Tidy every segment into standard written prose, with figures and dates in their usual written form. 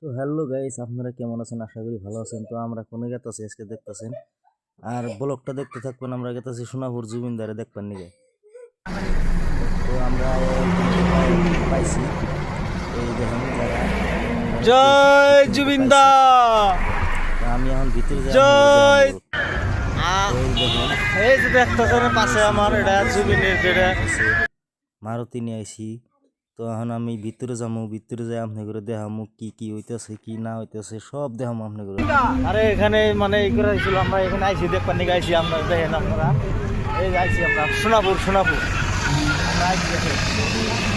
তো hello guys, আপনারা কেমন আছেন? আশা করি ভালো আছেন। তো আমরা কোনে গেতাছি আজকে দেখতেছেন, আর ব্লগটা দেখতে থাকবেন। আমরা গেতাছি সোনাপুর জুবিনদারে দেখবেন নিগে। তো আমরা পাইছি এই দেখেন যারা জয় জুবিনদা। আমি এখন ভিতরে জয়। দেখেন এই যে দেখতেছেন পাশে আমার এটা জুবিনের যেটা মারুতি নিয়ে আইছি। তো এখন আমি ভিতরে যাবো, ভিতরে যাই আপনি করে দেখামু কি কি হইতেছে কি না হইতেছে সব দেখামু আপনি করে। আরে এখানে মানে এই করে ছিল, আমরা এখানে আইছি দেখবার নিয়ে আইছি। আমরা দেখেন আপনারা এই যে আইছি আমরা সোনাপুর আমরা আইছি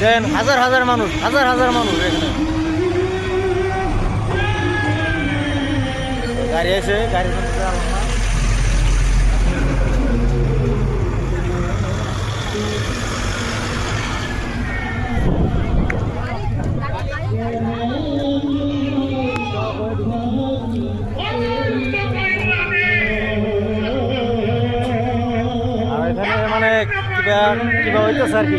দেখেন হাজার হাজার মানুষ এখানে গাড়ি আছে, গাড়ির মধ্যে আমরা মানে কিবা হইতেছে আর কি।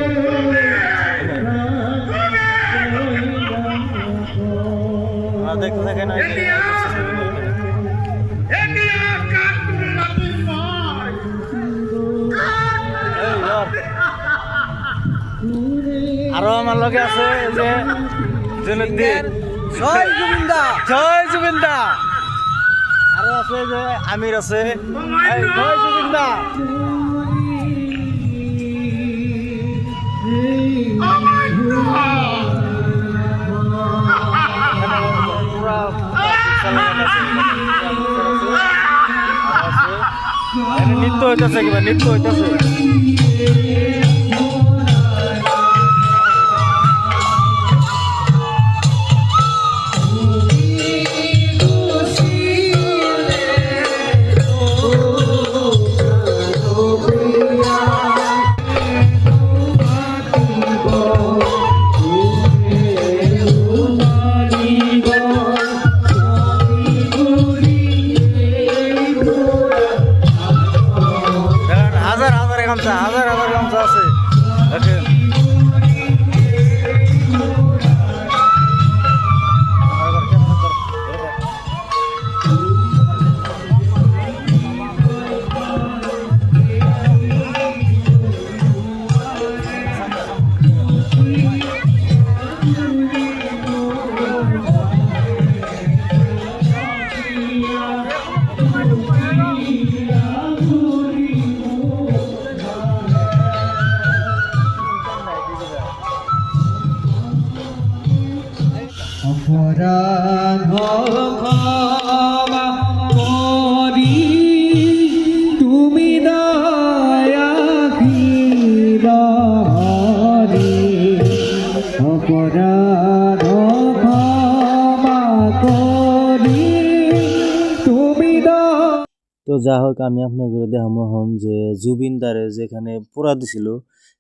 দেখতে থাকেন আরো আমার লগে আছে যে জয় জুবিনদা আরো আছে যে আমির আছে। জয় জুবিনদা। নৃত্য হইতেছে কিবা নৃত্য হইতেছে। হাজার গামছা আছে। অপরাধ ক্ষমা করি তুমি দয়া দিবারে। অপরাধ ক্ষমা করি তুমি তো যা হোক, আমি আপনাদের দেখামু এখন যে জুবিনদারে যেখানে পোড়া দিছিল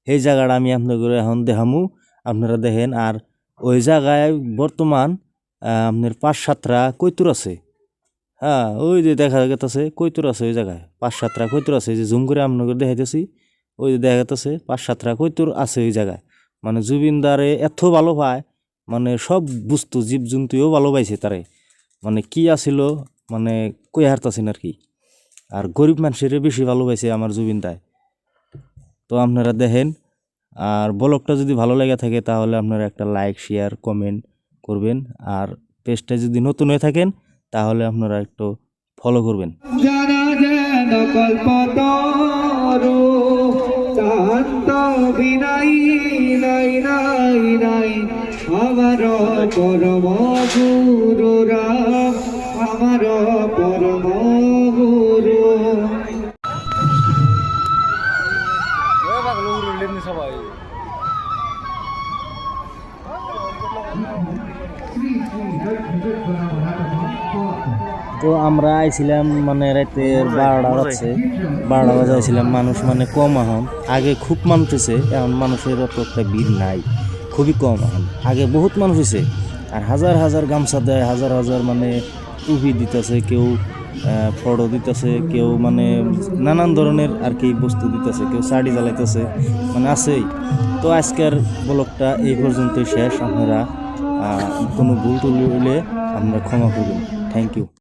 সেই জায়গাটা আমি আপনাদের এখন দেখামু, আপনারা দেখেন। আর ওই জায়গায় বর্তমান আপনার ৫-৭টা কৈতুর আছে। হ্যাঁ, ওই যে দেখা গেতেছে কৈতুর আছে ওই জায়গায় ৫-৭টা কৈতুর আছে। যে জুম করে আপনাদের দেখাইতেছি, ওই যে দেখা গেতেছে 5-7টা কৈতুর আছে ওই জায়গায়। মানে জুবিনদারে এত ভালো পায়, মানে সব বস্তু জীবজন্তুও ভালো পাইছে তারে। মানে কি আসিল মানে কই হারতাছেন আর কি। আর গরিব মানুষের বেশি ভালোবাসে আমার জুবিনদায়। তো আপনারা দেখেন, আর ব্লগটা যদি ভালো লেগে থাকে তাহলে আপনারা একটা লাইক শেয়ার কমেন্ট করবেন। আর পেজটা যদি নতুন হয়ে থাকেন তাহলে আপনারা একটু ফলো করবেন। যারা যেন কল্পতরু শান্ত বিনাই নাই নাই নাই আমার পরম গুরু রাম, আমার পরম গুরু। সবাই তো আমরা আইছিলাম মানে রাতের 12টা বাজছে, 12টা বাজে আইছিলাম। মানুষ মানে কম এখন, আগে খুব মানুষ হয়েছে, এখন মানুষের অত একটা ভিড় নাই, খুবই কম এখন। আগে বহুত মানুষ হয়েছে, আর হাজার হাজার গামছা দেয়, হাজার হাজার মানে টুপি দিতেছে, কেউ ফটো দিতেছে, কেউ মানে নানান ধরনের আর কি বস্তু দিতেছে, কেউ শাড়ি জ্বালাইতেছে, মানে আছেই। তো আজকের ব্লগটা এই পর্যন্তই শেষ। আপনারা কোনো ভুল টুল হলে আপনারা ক্ষমা করবেন। Thank you.